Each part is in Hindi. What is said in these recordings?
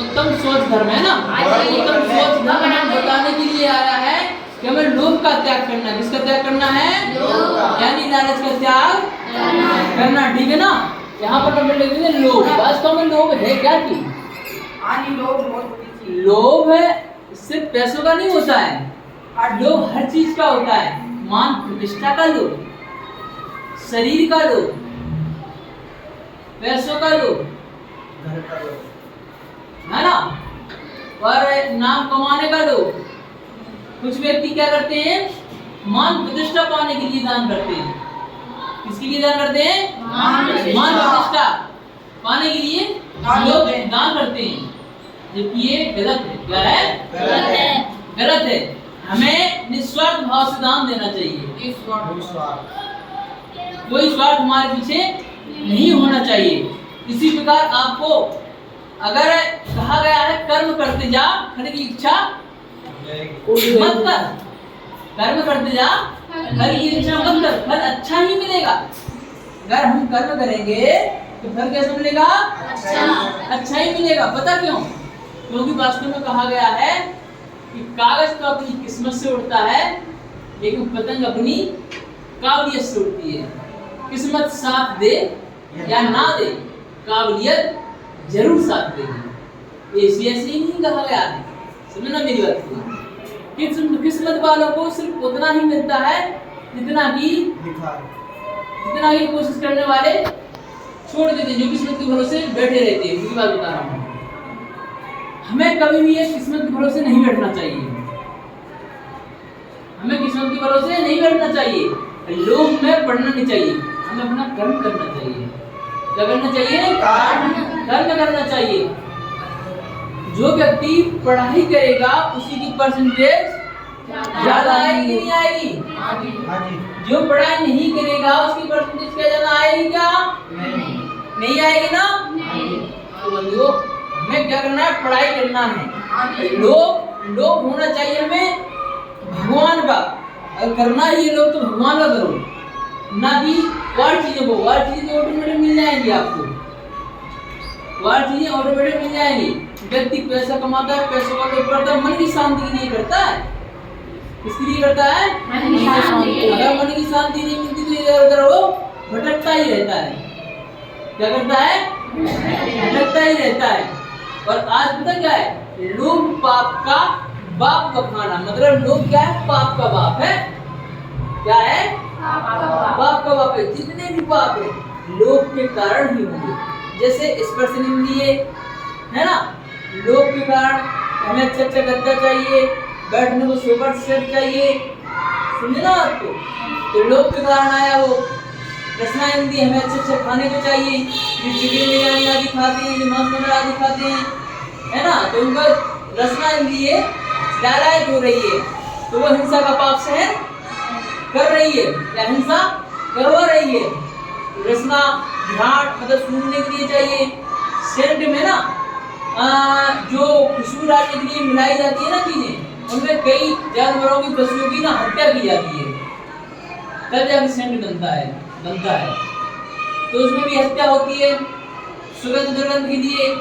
उत्तम सोच धर्म है ना। उत्तम सोच धर्म हमें बताने के लिए आया है कि हमें लोभ का त्याग करना है। किसका त्याग करना है? यानी लालच का त्याग करना, ठीक है ना। यहाँ पर हम लिख देंगे लोभ। वास्तव में लोभ है क्या चीज? लोभ है सिर्फ पैसों का नहीं होता है, लोभ हर चीज का होता है। मान प्रतिष्ठा का लोभ, शरीर का लोभ, पैसों का लोभ, है ना, और नाम कमाने का लोभ। कुछ व्यक्ति क्या करते हैं? मान प्रतिष्ठा पाने के लिए दान करते हैं। किसके लिए दान करते हैं? मान प्रतिष्ठा पाने के लिए लोग दान करते हैं, जबकि ये गलत है। क्या है? गलत है। हमें निस्वार्थ भाव से दान देना चाहिए। कोई स्वार्थ हमारे पीछे नहीं होना चाहिए। इसी प्रकार आपको अगर कहा गया है कर्म करते जा, फल की इच्छा मत कर। कर्म करते जा, फल की इच्छा मत कर, फल अच्छा ही मिलेगा। अगर हम कर्म करेंगे तो फल कैसा मिलेगा? अच्छा ही मिलेगा। पता क्यों? क्योंकि वास्तव में कहा गया है कि कागज तो अपनी किस्मत से उड़ता है, लेकिन पतंग अपनी काबिलियत से उड़ती है। किस्मत साथ दे या ना दे, काबिलियत जरूर साथ देगी। ऐसे ही नहीं कहा गया है। समझना मेरी बात को। किस्मत वालों को सिर्फ उतना ही मिलता है जितना ही कोशिश करने वाले छोड़ देते हैं, जो किस्मत के भरोसे बैठे रहते हैं। मुझे बात बता रहा हूँ, हमें कभी भी ये किस्मत के भरोसे नहीं बैठना चाहिए। हमें किस्मत के भरोसे नहीं बैठना चाहिए, लोभ में पड़ना नहीं चाहिए। हमें अपना कर्म करना चाहिए। क्या करना चाहिए? कर्म करना चाहिए। जो व्यक्ति पढ़ाई करेगा उसी की परसेंटेज ज्यादा आएगी नहीं आएगी? जो पढ़ाई नहीं करेगा उसकी परसेंटेज क्या ज्यादा आएगी? क्या नहीं आएगी ना? तो बंधुओं, हमें क्या करना है? पढ़ाई करना है। लोभ होना चाहिए हमें भगवान का। अगर करना ही है लोभ तो भगवान का करो, ना कि और चीजों को। और चीजें ऑटोमेटिक मिल जाएंगी आपको, और चीजें ऑटोमेटिक मिल जाएंगी। व्यक्ति पैसा कमाता है, पैसों का लोभ करता है, मन की शांति के लिए करता है। किसके लिए करता है? मन की शांति। अगर मन की शांति नहीं मिलती तो इधर उधर वो भटकता ही रहता है। क्या करता है? भटकता ही रहता है। और आज पता क्या है? लोभ पाप का बाप बखाना। मतलब लोभ क्या है? पाप का बाप है। क्या है? पाप का बाप है। जितने भी पाप है लोभ के कारण ही होंगे। जैसे स्पर्शनीय है ना, लोभ के कारण हमें अच्छा गद्दा चाहिए, बैठने को सोफा सेट चाहिए, समझे ना आपको? तो लोभ के कारण आया वो। रसना इंद्रिय हमें अच्छे खाने को चाहिए, जो चिकन बिरयानी आदि खाते हैं, जो मांस मटन आदि खाते हैं, है ना, तो उनका रसना इंद्रिय लालायत हो रही है, तो वो हिंसा का पाप सहन कर रही है या हिंसा करवा रही है। रसना घाट मतलब सूंघने के लिए चाहिए। सेंट में ना जो खुशबू डालने के लिए मिलाई जाती है ना चीजें, उनमें कई जानवरों की, पशुओं की ना हत्या की जाती है, तब जाके सेंट बनता है। तो उसमें भी हत्या होती है सुगंध दुर्गंध के लिए।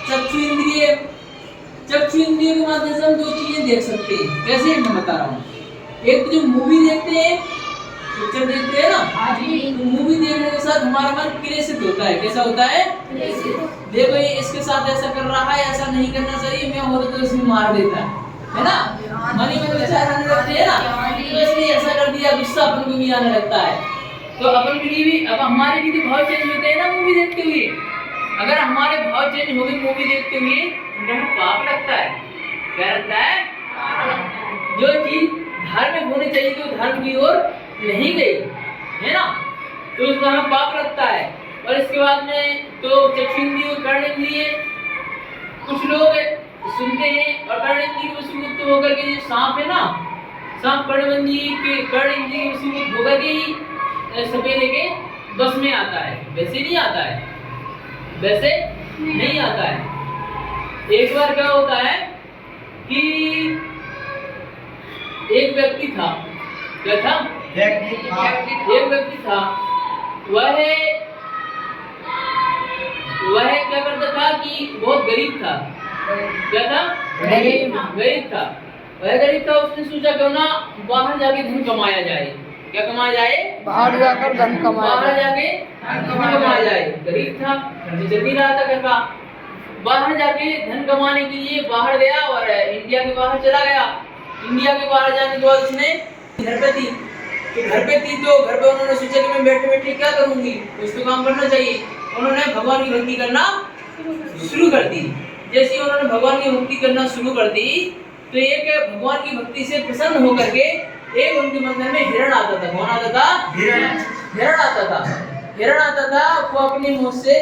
चक्षु इंद्रिय के माध्यम से हम दो चीजें देख सकते हैं। कैसे? मैं बता रहा हूँ। एक जो मूवी देखते हैं, पिक्चर देखते हैं ना, तो मूवी देखने के साथ हमारा मन प्रेषित होता है। कैसा होता है? देखो ये इसके साथ ऐसा कर रहा है, ऐसा नहीं करना चाहिए, मैं होता तो इसमें मार देता है ना। मन में तो विचार आने लगते हैं ना, तो इसने ऐसा कर दिया, गुस्सा अपन को भी आने लगता है। तो अपन के लिए भी अब हमारे भी तो भाव चेंज होते हैं ना मूवी देखते हुए। अगर हमारे भाव चेंज हो गए मूवी देखते हुए, हमें पाप लगता है। क्या लगता है? जो चीज धार्मिक होनी चाहिए तो धर्म की ओर नहीं गई, है ना, तो उसका हमें पाप लगता है। और इसके बाद में तो चक्षुंद्रिय और कर्णेंद्रिय, कुछ लोग सुनते हैं और कर्णेंद्रिय के वशीभूत होकर के, जो सांप है ना, सांप कर्णेंद्रिय के वशीभूत होकर के ही सपेरे के बस में आता है। वैसे नहीं आता है, वैसे नहीं आता है। एक बार क्या होता है कि एक व्यक्ति था। क्या था? एक व्यक्ति था। वह क्या करता था कि बहुत गरीब था। क्या था? गरीब था। वह गरीब था, उसने सोचा क्यों ना बाहर जाके धन कमाया जाए। क्या कमाया जाए? बाहर जाकर धन कमाया बाहर जाके धन कमाया जाए। गरीब था, खर्च चल नहीं रहा था घर का। बाहर जाके धन कमाने के लिए बाहर गया और इंडिया के बाहर चला गया। इंडिया के बाहर जाने के बाद उसने घर पे थी, तो घर पे उन्होंने सोचा कि मैं बैठे बैठे क्या करूंगी, कुछ तो काम करना चाहिए। उन्होंने भगवान की भक्ति करना शुरू कर दी। जैसे ही उन्होंने भगवान की भक्ति करना शुरू कर दी तो एक भगवान की भक्ति से प्रसन्न होकर के एक उनके मंदिर में हिरण आता था। कौन आता था? हिरण आता था। हिरण आता था, वो अपने मुंह से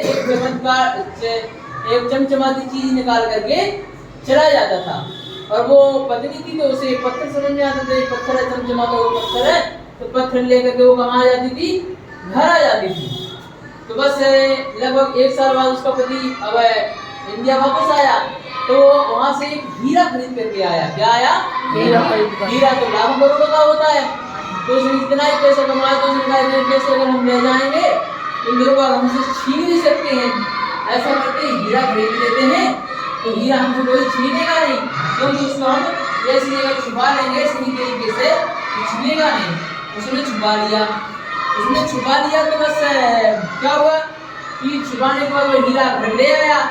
एक चमचमाती चीज निकाल करके चला जाता था। और वो पत्नी थी तो उसे पत्थर समझ में आता था, पत्थर है, चमचमाता वो पत्थर है, तो पत्थर लेकर के वो कहाँ आ जाती थी? घर आ जाती थी। तो बस लगभग 1 साल बाद उसका पति अब इंडिया वापस आया, तो वहां से एक हीरा खरीद करके आया। क्या आया? हीरा तो लाखों करोड़ों का होता है। तो उसने इतना ही पैसा कमाया, तो उसने कहा पैसे अगर हम ले जाएंगे तो मेरे को हमसे छीन नहीं सकते हैं, ऐसा करके हीरा खरीद लेते हैं, तो हीरा हमसे कोई छीनेगा नहीं, क्योंकि उसको हम ऐसी जगह छुपा लेंगे सही तरीके से, छीनेगा नहीं। उसने छुपा लिया। तो बस क्या हुआ कि छुपाने के बाद वो हीरा घर ले आया।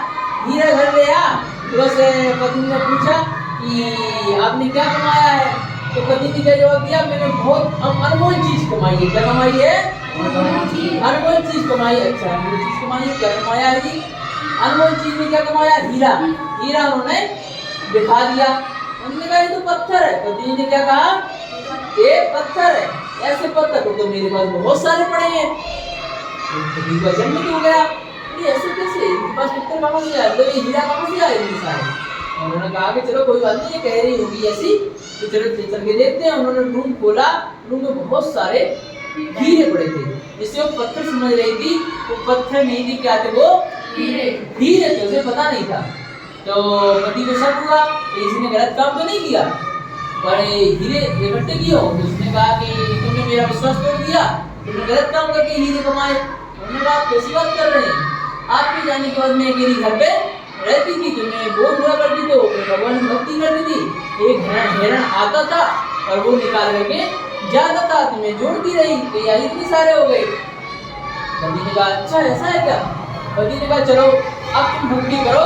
तो बस पत्नी ने पूछा कि आपने क्या कमाया है? तो पति ने क्या जवाब दिया? मैंने बहुत अनमोल चीज कमाई है। क्या कमाई है? अनमोल चीज कमाई। अच्छा, अनमोल चीज कमाई है, क्या कमाया है जी? अनमोल चीज में क्या कमाया? हीरा उन्होंने दिखा दिया। उन्होंने कहा ये तो पत्थर है। पति ने क्या कहा? ये पत्थर है, ऐसे पत्थर तो मेरे पास बहुत सारे पड़े हैं। पति का जन्म हो गया, ये ऐसे कैसे? इनके पास पत्थर कहाँ से आए? तो ये हीरा कहाँ से आए इतने सारे? उन्होंने कहा कि चलो कोई बात नहीं, ये कह रही होगी ऐसी, तो चलो चल के देखते हैं। उन्होंने रूम खोला, रूम में बहुत सारे हीरे पड़े थे, जिससे वो पत्थर समझ रही थी। वो पत्थर नहीं थे, क्या थे वो? हीरे थे, उसे पता नहीं था। तो पति को शक हुआ कि इसने गलत काम तो नहीं किया, पर हीरे इकट्ठे किए हो। तो उसने कहा कि तुमने मेरा विश्वास तोड़ दिया, तुमने गलत काम करके हीरे कमाए। उन्होंने कहा आप कैसी बात कर रहे हैं? आपके जाने के बाद मैं अकेली घर पे रहती थी, तो मैं बहुत बुरा करती, तो भगवान की भक्ति करती थी। एक हिरण आता था और वो निकाल करके जाता था, तो मैं जोड़ती रही, तो यार इतने सारे हो गए। पति ने कहा अच्छा ऐसा है क्या? पति ने कहा चलो अब तुम भक्ति करो,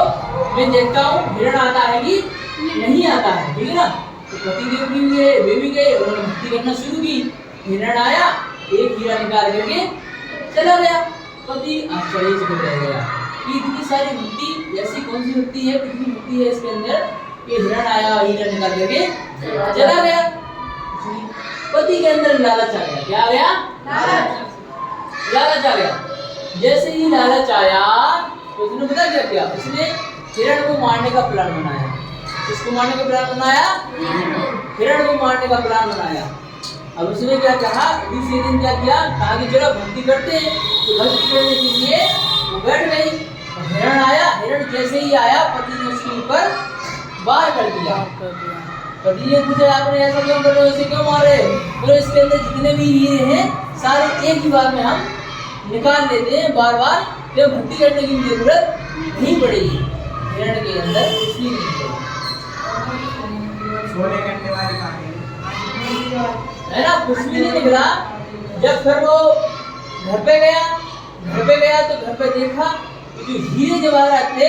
मैं देखता हूँ हिरण आता है कि नहीं आता है, ठीक है ना? तो पति देव भी गए, उन्होंने भक्ति करना शुरू की। हिरण आया, एक हीरा निकाल करके चला गया। पति आश्चर्यचकित रह गया कि इतनी सारी भक्ति, ऐसी कौन सी भक्ति है, कितनी भक्ति है इसके अंदर? ये हिरण आया, हीरा निकाल करके चला गया। पति के अंदर लालच आ गया। क्या आ गया? लालच आ गया। जैसे ही लालच आया तो उसने पता क्या किया? उसने हिरण को मारने का प्लान बनाया। किसको मारने का प्लान बनाया? हिरण को मारने का प्लान बनाया। अब उसने क्या कहा? दूसरे दिन क्या किया? कहा कि चलो भक्ति करते हैं। तो भक्ति करने के लिए वो बैठ गई। हिरण आया, हिरण जैसे ही आया पति ने उसके ऊपर वार कर दिया। पति ने पूछा आपने ऐसा क्यों कर रहे हो, इसे क्यों मार रहे हो? तो इसके अंदर जितने भी हीरे हैं सारे एक ही बार में हम निकाल लेते हैं, बार बार तो भक्ति करने की जरूरत नहीं पड़ेगी। हिरण के अंदर कुछ नहीं निकलेगा, है ना? कुछ भी नहीं निकला। जब फिर वो घर पे गया तो घर पे देखा तो जो हीरे जवाहरात थे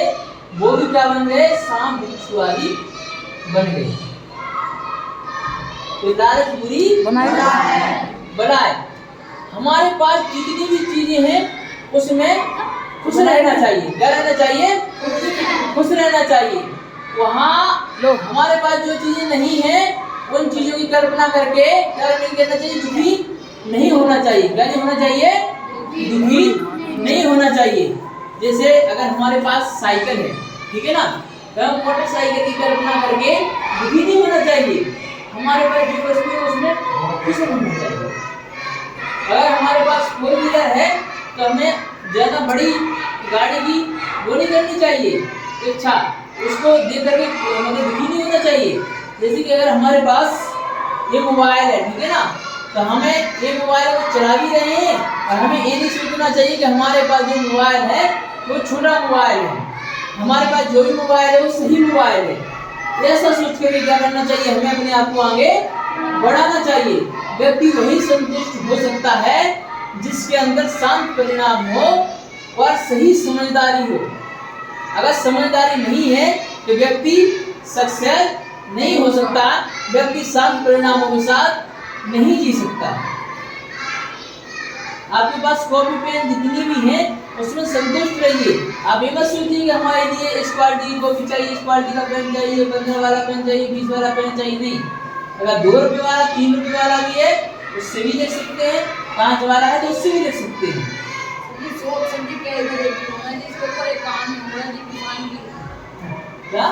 वो भी क्या बन गए? सांप बिच्छू आदि बन गए। तो लालच बुरी बनाए। हमारे पास जितनी भी चीजें हैं उसमें खुश रहना चाहिए। क्या रहना चाहिए? खुश रहना चाहिए। वहाँ हमारे पास जो चीजें नहीं है उन चीजों की कल्पना करके क्या नहीं कहना चाहिए? दुखी नहीं होना चाहिए। क्या नहीं होना चाहिए? दुखी नहीं होना चाहिए। जैसे अगर हमारे पास साइकिल है, ठीक है ना, तो हम मोटरसाइकिल की कल्पना करके दुखी नहीं होना चाहिए। हमारे पास जो वस्तु है उसमें खुश होना चाहिए। अगर हमारे पास 4 व्हीलर है तो हमें ज्यादा बड़ी गाड़ी की वो नहीं करनी चाहिए इच्छा, उसको देख करके मतलब दुखी नहीं होना चाहिए। जैसे कि अगर हमारे पास ये मोबाइल है, ठीक है ना, तो हमें ये मोबाइल को चला भी रहे हैं और हमें ये नहीं सोचना चाहिए कि हमारे पास जो मोबाइल है वो छोटा मोबाइल है, हमारे पास जो भी मोबाइल है वो सही मोबाइल है, ऐसा सोच कर क्या करना चाहिए, हमें अपने आप को आगे बढ़ाना चाहिए। व्यक्ति वही संतुष्ट हो सकता है जिसके अंदर शांत परिणाम हो और सही समझदारी हो। अगर समझदारी नहीं है तो व्यक्ति सक्सेस नहीं हो सकता, व्यक्ति शांत परिणामों के साथ नहीं जी सकता। आपके पास कॉपी पेन जितनी भी है उसमें संतुष्ट रहिए। आप ये मत सोचिए कि हमारे लिए इस क्वालिटी की कॉपी चाहिए, इस क्वालिटी का पेन चाहिए, 15 वाला पेन चाहिए, 20 वाला पेन चाहिए, नहीं। अगर 2 रुपए वाला, 3 रुपए वाला भी है उससे भी लिख सकते हैं, 5 वाला है तो उससे भी लिख सकते हैं। क्या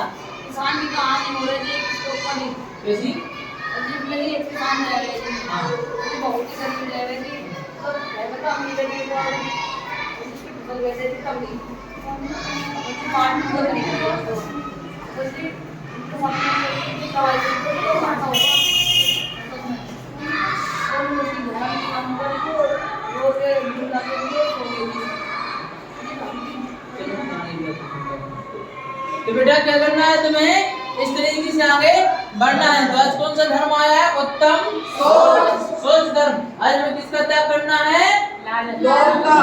किसान की कहानी हो रही है, किसके ऊपर नहीं कैसी? मेरी एक किसान रह रही थी, वो बहुत ही गरीब रह रही थी, तो बता मेरे लिए वो उसकी फसल वैसे थी तभी उसकी बात नहीं कर रही थी, उसकी तो अपने दवाई से तो खाता होगा और उसकी घर की काम कर को रोज बुला के लिए सो गई थी। तो बेटा क्या करना है तुम्हें, इस तरीके से आगे बढ़ना है। तो आज कौन सा धर्म आया है? उत्तम सोच धर्म। आज हमें किसका त्याग करना है? लोभ का,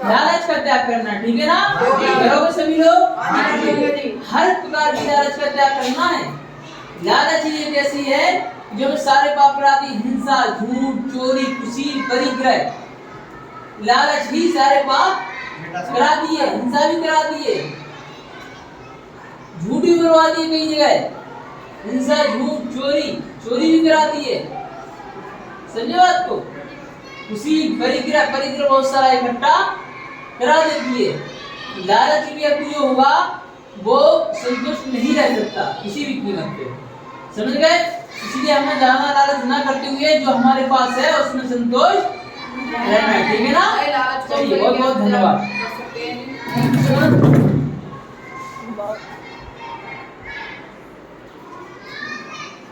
लालच का त्याग करना है, ठीक है ना? करोगे सभी लोग? हर प्रकार की लालच का त्याग करना है। लालच ही एक ऐसी है जो सारे पाप अपराधी, हिंसा, झूठ, चोरी, कुशील, परिग्रह, लालच ही सारे पाप करा दिए, हिंसा भी करा दिए, झूठ भी करवा दिए, कई जगह हिंसा, झूठ, चोरी भी करा दिए। समझे बात को? उसी परिग्रह बहुत सारा इकट्ठा करा देती है। लालच व्यक्ति जो होगा वो संतुष्ट नहीं रह सकता किसी भी कीमत पे, समझ गए? इसलिए हमें ज्यादा लालच ना करते हुए जो हमारे पास है उसमें संतोष रहना है, ठीक है ना? चलिए बहुत बहुत धन्यवाद।